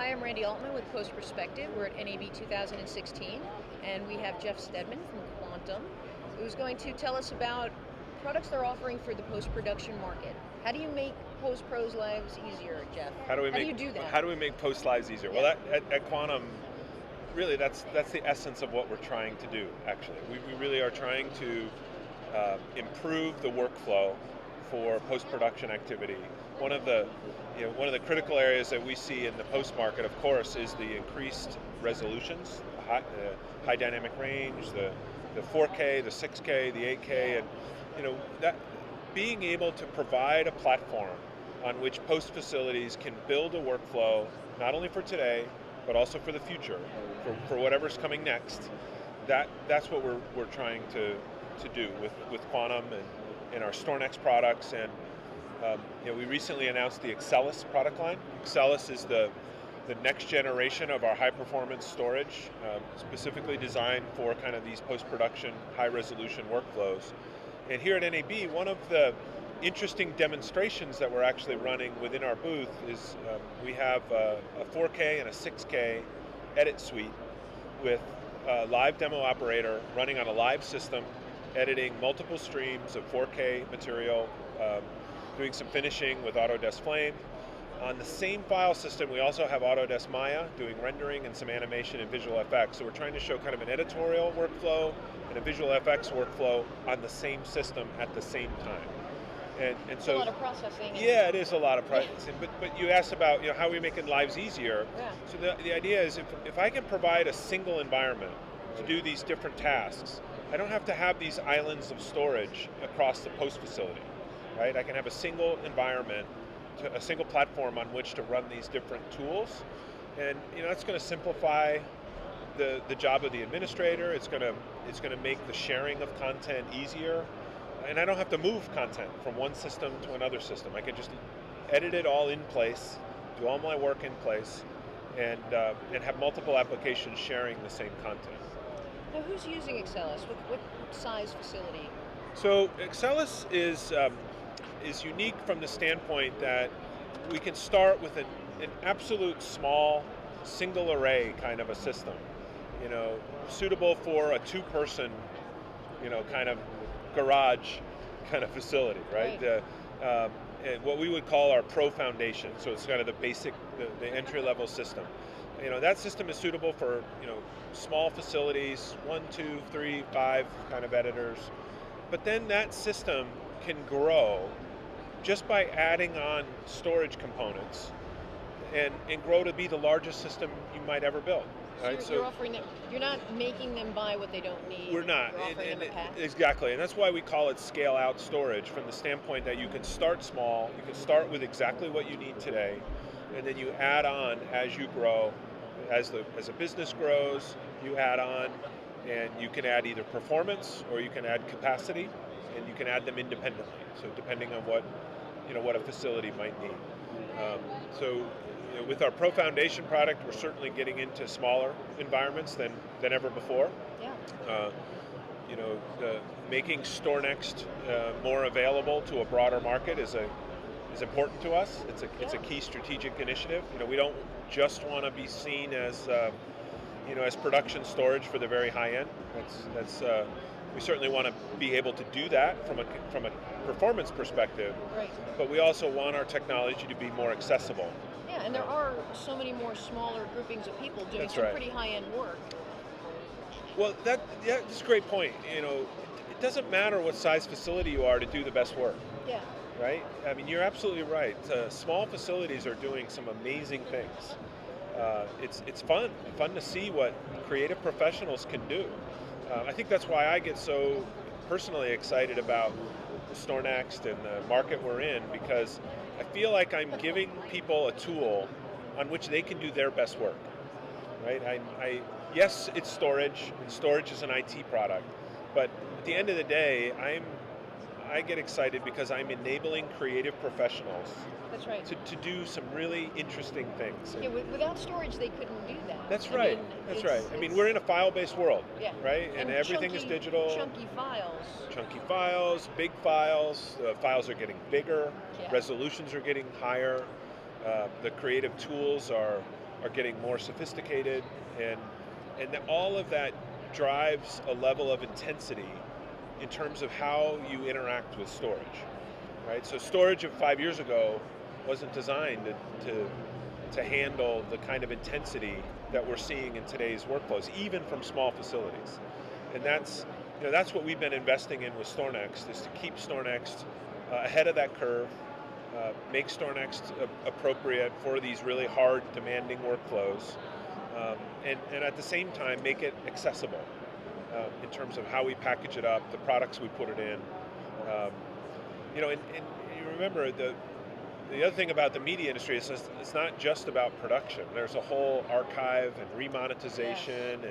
Hi, I'm Randy Altman with postPerspective. We're at NAB 2016, and we have Geoff Stedman from Quantum, who's going to tell us about products they're offering for the post-production market. How do you make post-pros' lives easier, Geoff? How do you do that? How do we make post lives easier? Yeah. Well, at Quantum, really, that's the essence of what we're trying to do. Actually, we really are trying to improve the workflow for post-production activity. One of the critical areas that we see in the post market, of course, is the increased resolutions, high dynamic range, the 4K, the 6K, the 8K, and that being able to provide a platform on which post facilities can build a workflow not only for today but also for the future, for whatever's coming next. That's what we're trying to do with Quantum and our StoreNext products. And we recently announced the Xcellis product line. Xcellis is the next generation of our high performance storage, specifically designed for kind of these post-production high resolution workflows. And here at NAB, one of the interesting demonstrations that we're actually running within our booth is we have a 4K and a 6K edit suite with a live demo operator running on a live system, editing multiple streams of 4K material, doing some finishing with Autodesk Flame. On the same file system, we also have Autodesk Maya doing rendering and some animation in Visual FX. So we're trying to show kind of an editorial workflow and a Visual FX workflow on the same system at the same time. And so a lot of processing. Yeah, it is a lot of processing. But you asked about how are we making lives easier. Yeah. So the idea is if I can provide a single environment to do these different tasks, I don't have to have these islands of storage across the post facility, right? I can have a single environment, a single platform on which to run these different tools, and that's going to simplify the job of the administrator. It's going to make the sharing of content easier, and I don't have to move content from one system to another system. I can just edit it all in place, do all my work in place, and have multiple applications sharing the same content. Now, who's using Xcellis? What size facility? So Xcellis is unique from the standpoint that we can start with an absolute small single array kind of a system, suitable for a two-person, kind of garage kind of facility, right? And what we would call our Pro Foundation. So it's kind of the basic, the entry-level system. That system is suitable for small facilities, 1, 2, 3, 5 kind of editors. But then that system can grow just by adding on storage components and grow to be the largest system you might ever build. Right? So you're offering them, you're not making them buy what they don't need. We're not. You're offering them a pack. Exactly, and that's why we call it scale out storage, from the standpoint that you can start small, you can start with exactly what you need today, and then you add on as you grow. As a business grows, you add on, and you can add either performance or you can add capacity, and you can add them independently. So depending on what a facility might need. With our Pro Foundation product, we're certainly getting into smaller environments than ever before. Yeah. Making StoreNext more available to a broader market is important to us. It's a key strategic initiative. We don't just want to be seen as as production storage for the very high end. We certainly want to be able to do that from a performance perspective. Right. But we also want our technology to be more accessible. Yeah, and there are so many more smaller groupings of people doing some pretty high-end work. Well, that's a great point. It doesn't matter what size facility you are to do the best work. Yeah. Right? I mean, you're absolutely right. Small facilities are doing some amazing things. It's fun to see what creative professionals can do. I think that's why I get so personally excited about StoreNext and the market we're in, because I feel like I'm giving people a tool on which they can do their best work. Right? Yes, it's storage, and storage is an IT product, but at the end of the day, I get excited because I'm enabling creative professionals. That's right. To do some really interesting things. Yeah, without storage, they couldn't do that. That's right. That's right. I mean, we're in a file-based world, right? And everything is digital. Chunky files. Chunky files, big files. Files are getting bigger. Yeah. Resolutions are getting higher. The creative tools are are getting more sophisticated, and all of that drives a level of intensity in terms of how you interact with storage, right? So storage of 5 years ago wasn't designed to handle the kind of intensity that we're seeing in today's workflows, even from small facilities. And that's what we've been investing in with StoreNext, is to keep StoreNext ahead of that curve, make StoreNext appropriate for these really hard, demanding workflows, and at the same time make it accessible in terms of how we package it up, the products we put it in. And you remember the other thing about the media industry is it's not just about production. There's a whole archive and remonetization,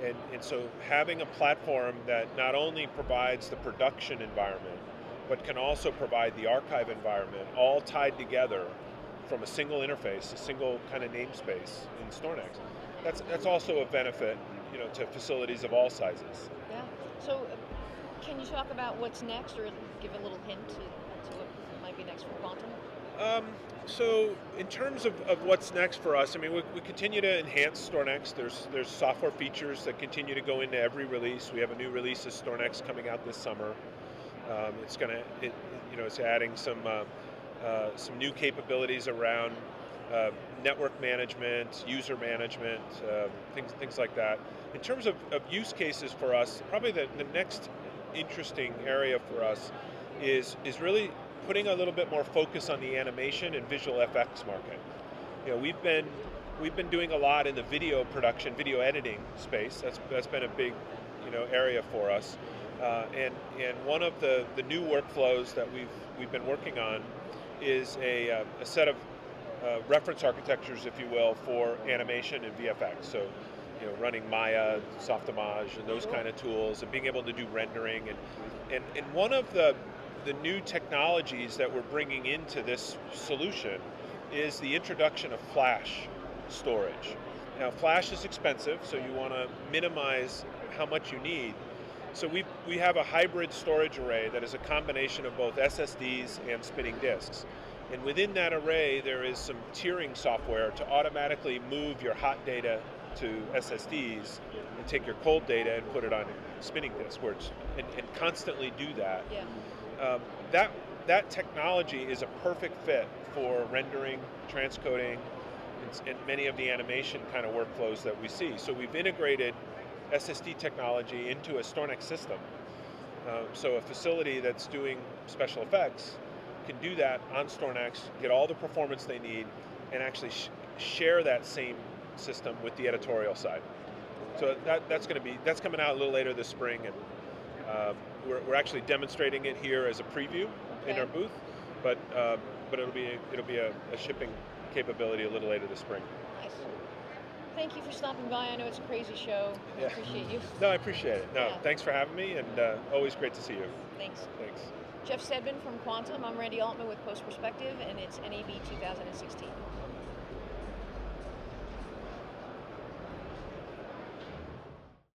and so having a platform that not only provides the production environment, but can also provide the archive environment, all tied together from a single interface, a single kind of namespace in StoreNext. That's also a benefit, to facilities of all sizes. Yeah. So, can you talk about what's next, or give a little hint to what might be next for Quantum? So in terms of what's next for us, we continue to enhance StoreNext. There's software features that continue to go into every release. We have a new release of StoreNext coming out this summer. It's adding some new capabilities around network management, user management, things like that. In terms of use cases for us, probably the next interesting area for us is really putting a little bit more focus on the animation and visual effects market. We've been doing a lot in the video production, video editing space. That's been a big area for us. And one of the new workflows that we've been working on is a set of reference architectures, if you will, for animation and VFX. So, running Maya, Softimage, and those kind of tools, and being able to do rendering. And one of the new technologies that we're bringing into this solution is the introduction of flash storage. Now, flash is expensive, so you want to minimize how much you need. So we have a hybrid storage array that is a combination of both SSDs and spinning disks. And within that array, there is some tiering software to automatically move your hot data to SSDs and take your cold data and put it on a spinning disk, and constantly do that. Yeah. That technology is a perfect fit for rendering, transcoding, and many of the animation kind of workflows that we see. So we've integrated SSD technology into a StoreNext system. So a facility that's doing special effects can do that on StoreNext, get all the performance they need, and actually share that same system with the editorial side. So that's coming out a little later this spring, and we're actually demonstrating it here as a preview in our booth, but it'll be a shipping capability a little later this spring. Nice. Thank you for stopping by. I know it's a crazy show. I appreciate you. No, I appreciate it. Thanks for having me, and always great to see you. Thanks. Thanks. Geoff Stedman from Quantum. I'm Randy Altman with postPerspective, and it's NAB 2016.